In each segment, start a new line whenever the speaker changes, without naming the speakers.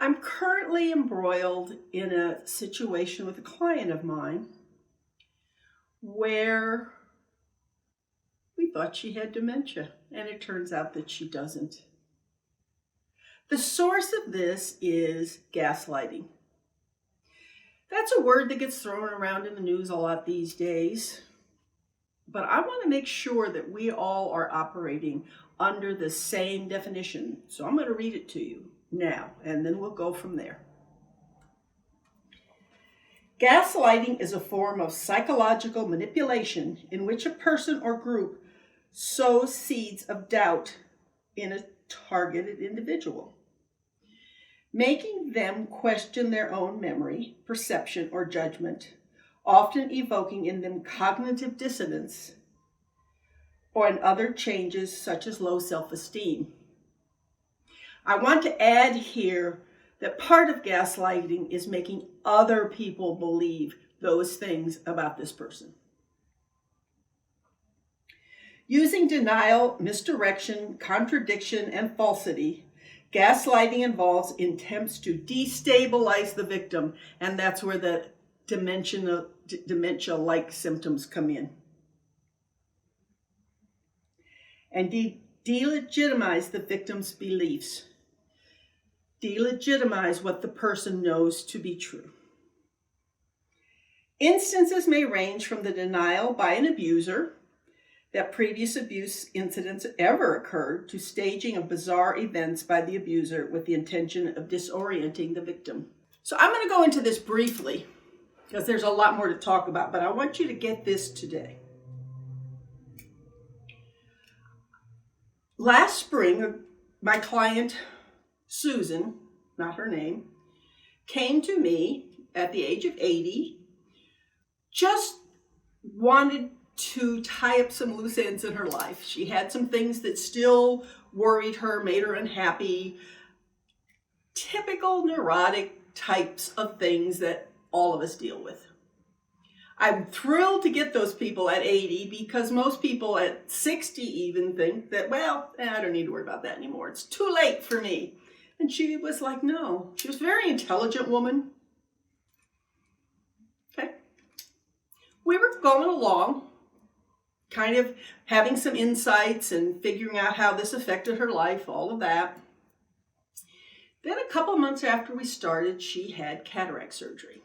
I'm currently embroiled in a situation with a client of mine where we thought she had dementia, and it turns out that she doesn't. The source of this is gaslighting. That's a word that gets thrown around in the news a lot these days, but I want to make sure that we all are operating under the same definition. So I'm going to read it to you now, and then we'll go from there. Gaslighting is a form of psychological manipulation in which a person or group sows seeds of doubt in a targeted individual, making them question their own memory, perception, or judgment, often evoking in them cognitive dissonance or in other changes such as low self-esteem. I want to add here that part of gaslighting is making other people believe those things about this person. Using denial, misdirection, contradiction, and falsity, gaslighting involves attempts to destabilize the victim, and that's where the dementia-like symptoms come in. And delegitimize the victim's beliefs. Delegitimize what the person knows to be true. Instances may range from the denial by an abuser that previous abuse incidents ever occurred to staging of bizarre events by the abuser with the intention of disorienting the victim. So I'm going to go into this briefly because there's a lot more to talk about, but I want you to get this today. Last spring, my client, Susan, not her name, came to me at the age of 80, just wanted to tie up some loose ends in her life. She had some things that still worried her, made her unhappy, typical neurotic types of things that all of us deal with. I'm thrilled to get those people at 80 because most people at 60 even think that, well, I don't need to worry about that anymore. It's too late for me. And she was like, no. She was a very intelligent woman. Okay. We were going along, kind of having some insights and figuring out how this affected her life, all of that. Then a couple months after we started, she had cataract surgery.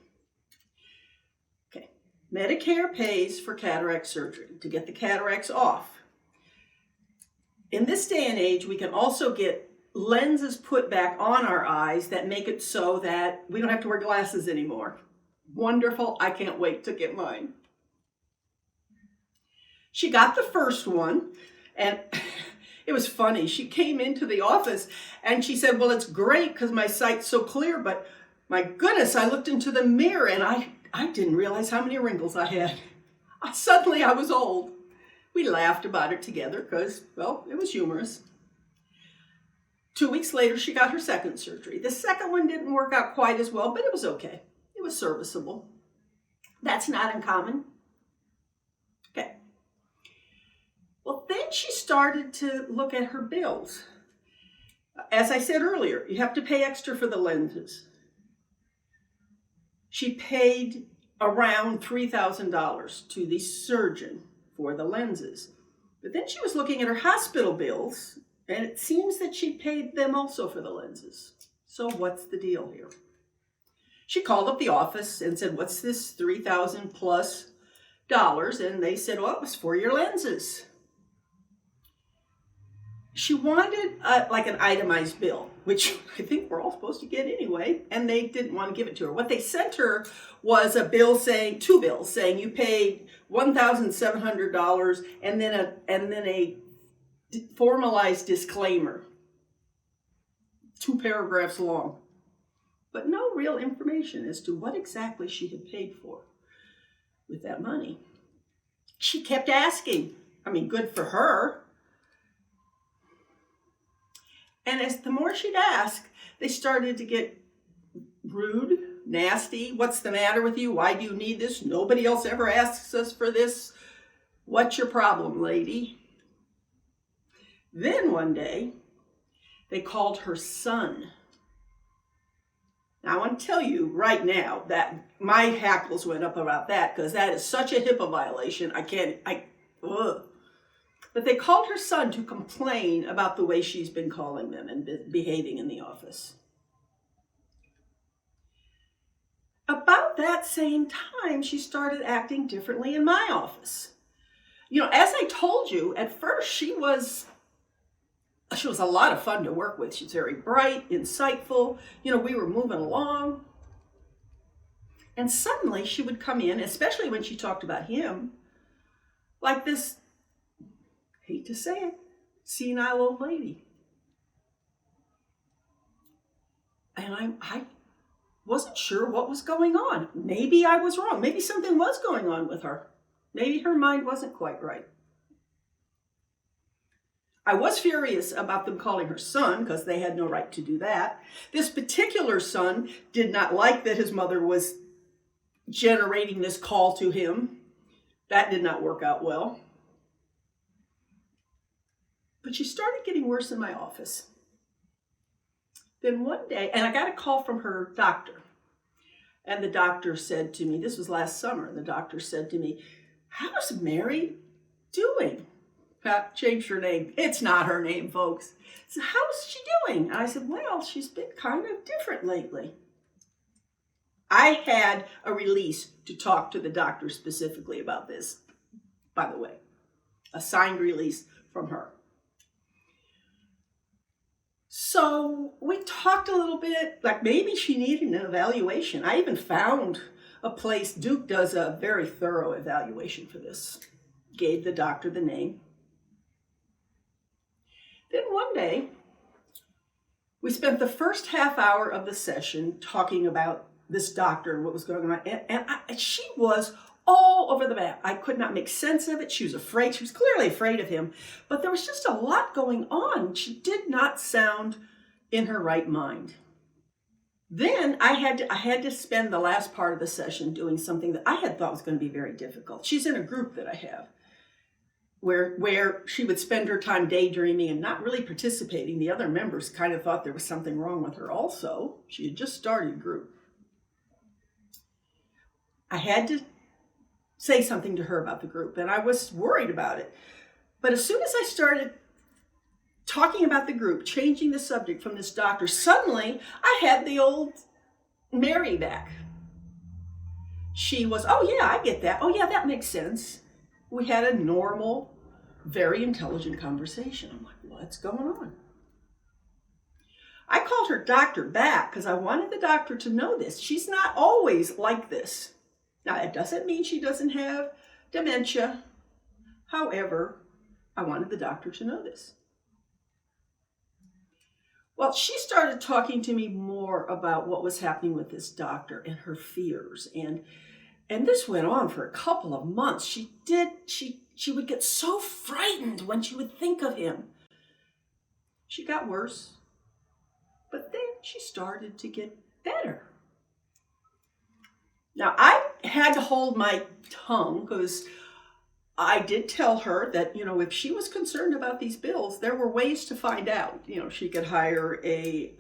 Okay. Medicare pays for cataract surgery to get the cataracts off. In this day and age, we can also get lenses put back on our eyes that make it so that we don't have to wear glasses anymore. Wonderful. I can't wait to get mine. She got the first one, and it was funny. She came into the office and she said, well, it's great because my sight's so clear, but my goodness, I looked into the mirror and I didn't realize how many wrinkles I had. Suddenly I was old. We laughed about it together because, well, it was humorous. 2 weeks later, she got her second surgery. The second one didn't work out quite as well, but it was okay. It was serviceable. That's not uncommon. Okay. Well, then she started to look at her bills. As I said earlier, you have to pay extra for the lenses. She paid around $3,000 to the surgeon for the lenses. But then she was looking at her hospital bills, and it seems that she paid them also for the lenses. So what's the deal here? She called up the office and said, what's this $3,000 plus dollars? And they said, well, it was for your lenses. She wanted like an itemized bill, which I think we're all supposed to get anyway, and they didn't want to give it to her. What they sent her was a bill saying, two bills saying you paid $1,700 and then a formalized disclaimer, 2 paragraphs long, but no real information as to what exactly she had paid for with that money. She kept asking. I mean, good for her. And as the more she'd ask, they started to get rude, nasty. What's the matter with you? Why do you need this? Nobody else ever asks us for this. What's your problem, lady? Then one day, they called her son Now, I want to tell you right now that my hackles went up about that because that is such a HIPAA violation. Ugh. But they called her son to complain about the way she's been calling them and behaving in the office. About that same time, she started acting differently in my office. As I told you, at first she was a lot of fun to work with. She's very bright, insightful. We were moving along. And suddenly she would come in, especially when she talked about him, like this, hate to say it, senile old lady. And I wasn't sure what was going on. Maybe I was wrong. Maybe something was going on with her. Maybe her mind wasn't quite right. I was furious about them calling her son because they had no right to do that. This particular son did not like that his mother was generating this call to him. That did not work out well. But she started getting worse in my office. Then one day, and I got a call from her doctor. And the doctor said to me, this was last summer, and the doctor said to me, "How's Mary doing?" Changed her name. It's not her name, folks. So how's she doing? And I said, well, she's been kind of different lately. I had a release to talk to the doctor specifically about this, by the way. A signed release from her. So we talked a little bit, like maybe she needed an evaluation. I even found a place. Duke does a very thorough evaluation for this. Gave the doctor the name. Then one day, we spent the first half hour of the session talking about this doctor and what was going on. And she was all over the map. I could not make sense of it. She was afraid. She was clearly afraid of him. But there was just a lot going on. She did not sound in her right mind. Then I had to spend the last part of the session doing something that I had thought was going to be very difficult. She's in a group that I have where she would spend her time daydreaming and not really participating. The other members kind of thought there was something wrong with her also. She had just started a group. I had to say something to her about the group, and I was worried about it. But as soon as I started talking about the group, changing the subject from this doctor, suddenly I had the old Mary back. She was, oh yeah, I get that. Oh yeah, that makes sense. We had a normal, very intelligent conversation. I'm like, what's going on? I called her doctor back because I wanted the doctor to know this. She's not always like this. Now, it doesn't mean she doesn't have dementia. However, I wanted the doctor to know this. Well, she started talking to me more about what was happening with this doctor and her fears. And this went on for a couple of months. She would get so frightened when she would think of him. She got worse, but then she started to get better. Now, I had to hold my tongue because I did tell her that, if she was concerned about these bills, there were ways to find out. She could hire a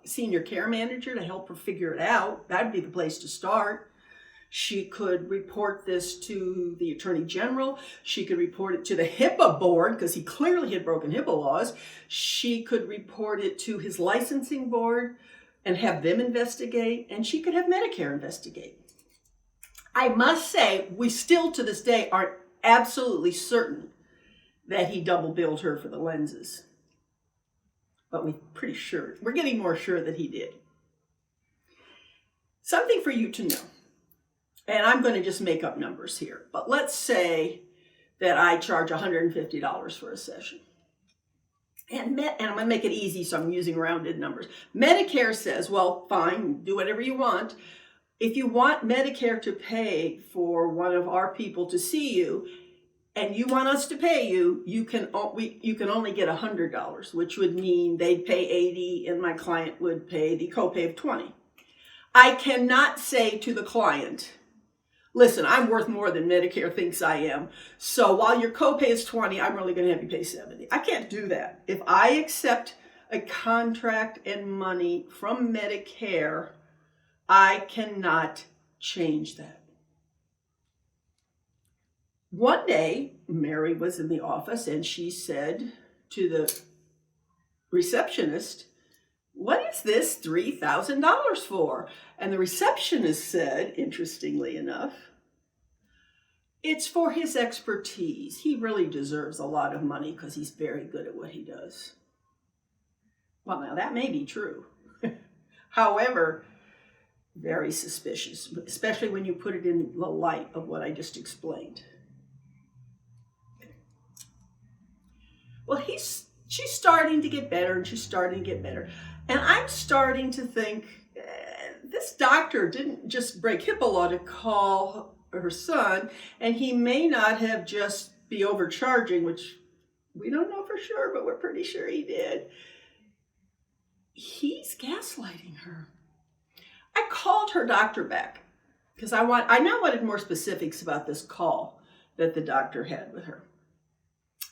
senior care manager to help her figure it out. That'd be the place to start. She could report this to the Attorney General. She could report it to the HIPAA board because he clearly had broken HIPAA laws. She could report it to his licensing board and have them investigate, and she could have Medicare investigate. I must say, we still to this day aren't absolutely certain that he double billed her for the lenses. But we're getting more sure that he did. Something for you to know, and I'm going to just make up numbers here, but let's say that I charge $150 for a session. And I'm going to make it easy, so I'm using rounded numbers. Medicare says, well, fine, do whatever you want. If you want Medicare to pay for one of our people to see you, and you want us to pay you, you can only get $100, which would mean they'd pay $80 and my client would pay the copay of $20. I cannot say to the client, listen, I'm worth more than Medicare thinks I am, so while your copay is $20, I'm really going to have you pay $70. I can't do that. If I accept a contract and money from Medicare, I cannot change that. One day, Mary was in the office and she said to the receptionist, "What is this $3,000 for?" And the receptionist said, interestingly enough, "It's for his expertise. He really deserves a lot of money because he's very good at what he does." Well, now that may be true. However, very suspicious, especially when you put it in the light of what I just explained. Well, she's starting to get better, and she's starting to get better. And I'm starting to think, this doctor didn't just break HIPAA law to call her son, and he may not have just be overcharging, which we don't know for sure, but we're pretty sure he did. He's gaslighting her. I called her doctor back because I now wanted more specifics about this call that the doctor had with her.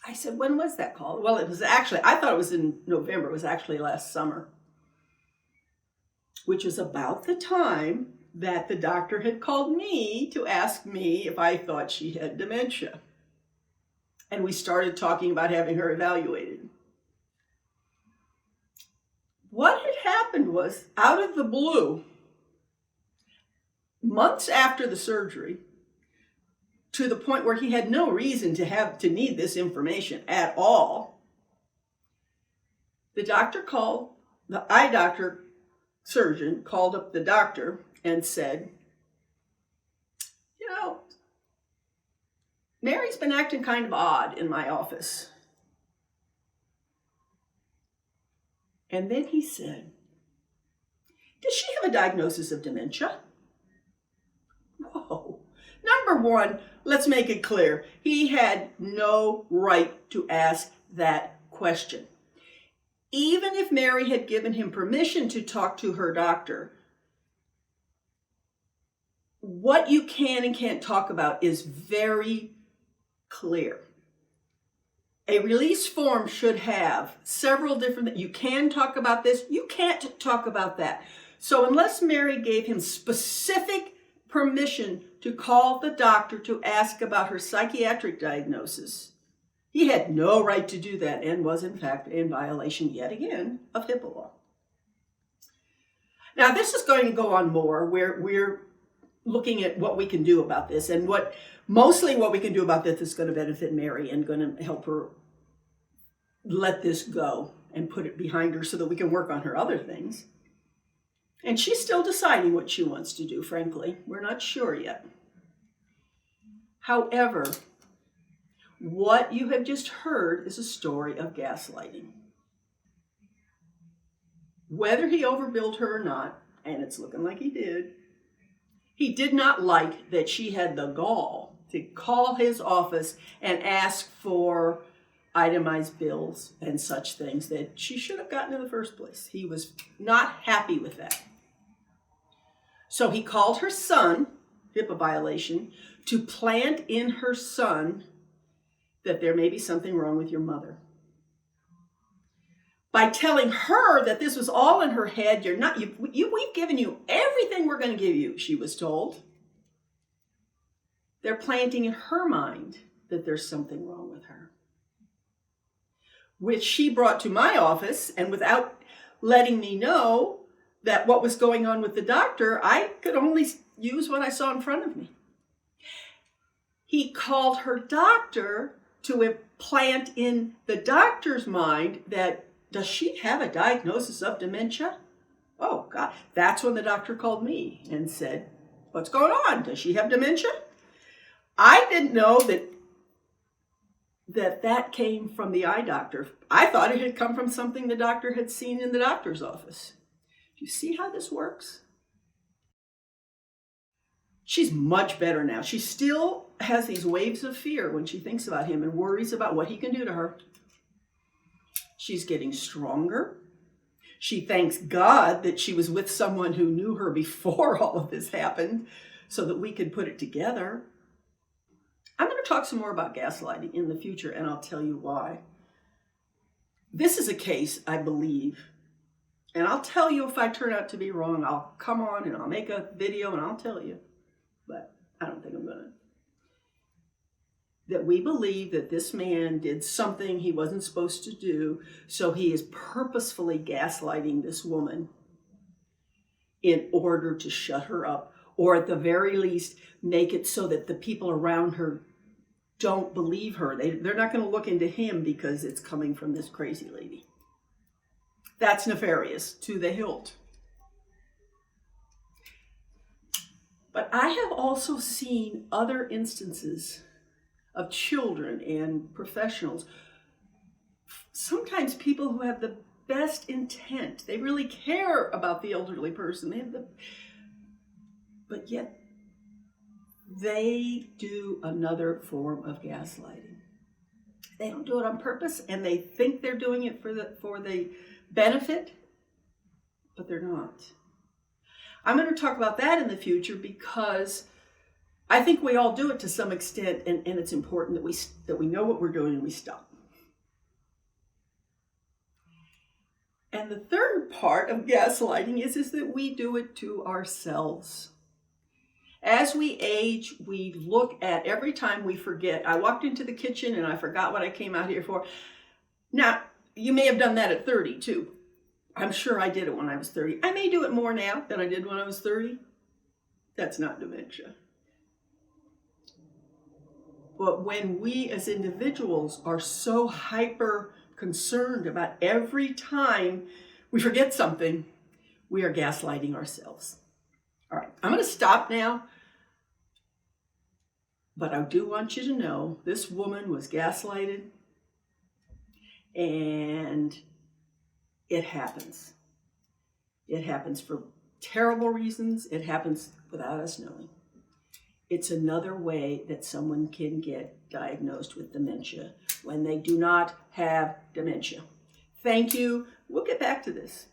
I said, "When was that call?" Well, it was actually, I thought it was in November. It was actually last summer, which was about the time that the doctor had called me to ask me if I thought she had dementia. And we started talking about having her evaluated. What had happened was, out of the blue, months after the surgery, to the point where he had no reason to need this information at all, the eye doctor surgeon called up the doctor and said, "Mary's been acting kind of odd in my office." And then he said, "Does she have a diagnosis of dementia?" Whoa. Number one, let's make it clear. He had no right to ask that question. Even if Mary had given him permission to talk to her doctor, what you can and can't talk about is very clear. A release form should have several different, you can talk about this, you can't talk about that. So unless Mary gave him specific permission to call the doctor to ask about her psychiatric diagnosis, he had no right to do that and was in fact in violation yet again of HIPAA law. Now this is going to go on more where we're looking at what we can do about this, and mostly what we can do about this is going to benefit Mary and going to help her let this go and put it behind her so that we can work on her other things. And she's still deciding what she wants to do, frankly. We're not sure yet. However, what you have just heard is a story of gaslighting. Whether he overbilled her or not, and it's looking like he did not like that she had the gall to call his office and ask for itemized bills and such things that she should have gotten in the first place. He was not happy with that. So he called her son, HIPAA violation, to plant in her son that there may be something wrong with your mother. By telling her that this was all in her head, we've given you everything we're going to give you, she was told. They're planting in her mind that there's something wrong with her, which she brought to my office, and without letting me know that what was going on with the doctor, I could only use what I saw in front of me. He called her doctor to implant in the doctor's mind that, does she have a diagnosis of dementia? Oh, God. That's when the doctor called me and said, "What's going on? Does she have dementia?" I didn't know that came from the eye doctor. I thought it had come from something the doctor had seen in the doctor's office. Do you see how this works? She's much better now. She still has these waves of fear when she thinks about him and worries about what he can do to her. She's getting stronger. She thanks God that she was with someone who knew her before all of this happened so that we could put it together. I'm going to talk some more about gaslighting in the future, and I'll tell you why. This is a case, I believe, and I'll tell you if I turn out to be wrong. I'll come on and I'll make a video and I'll tell you, but I don't think I'm gonna. That we believe that this man did something he wasn't supposed to do, so he is purposefully gaslighting this woman in order to shut her up, or at the very least, make it so that the people around her don't believe her. They're not going to look into him because it's coming from this crazy lady. That's nefarious to the hilt. But I have also seen other instances of children and professionals, sometimes people who have the best intent. They really care about the elderly person. But yet they do another form of gaslighting. They don't do it on purpose, and they think they're doing it for the benefit, but they're not. I'm going to talk about that in the future because I think we all do it to some extent, and it's important that we know what we're doing and we stop. And the third part of gaslighting is that we do it to ourselves. As we age, we look at every time we forget. I walked into the kitchen and I forgot what I came out here for. Now, you may have done that at 30 too. I'm sure I did it when I was 30. I may do it more now than I did when I was 30. That's not dementia. But when we as individuals are so hyper concerned about every time we forget something, we are gaslighting ourselves. All right, I'm going to stop now. But I do want you to know this woman was gaslighted, and it happens. It happens for terrible reasons. It happens without us knowing. It's another way that someone can get diagnosed with dementia when they do not have dementia. Thank you. We'll get back to this.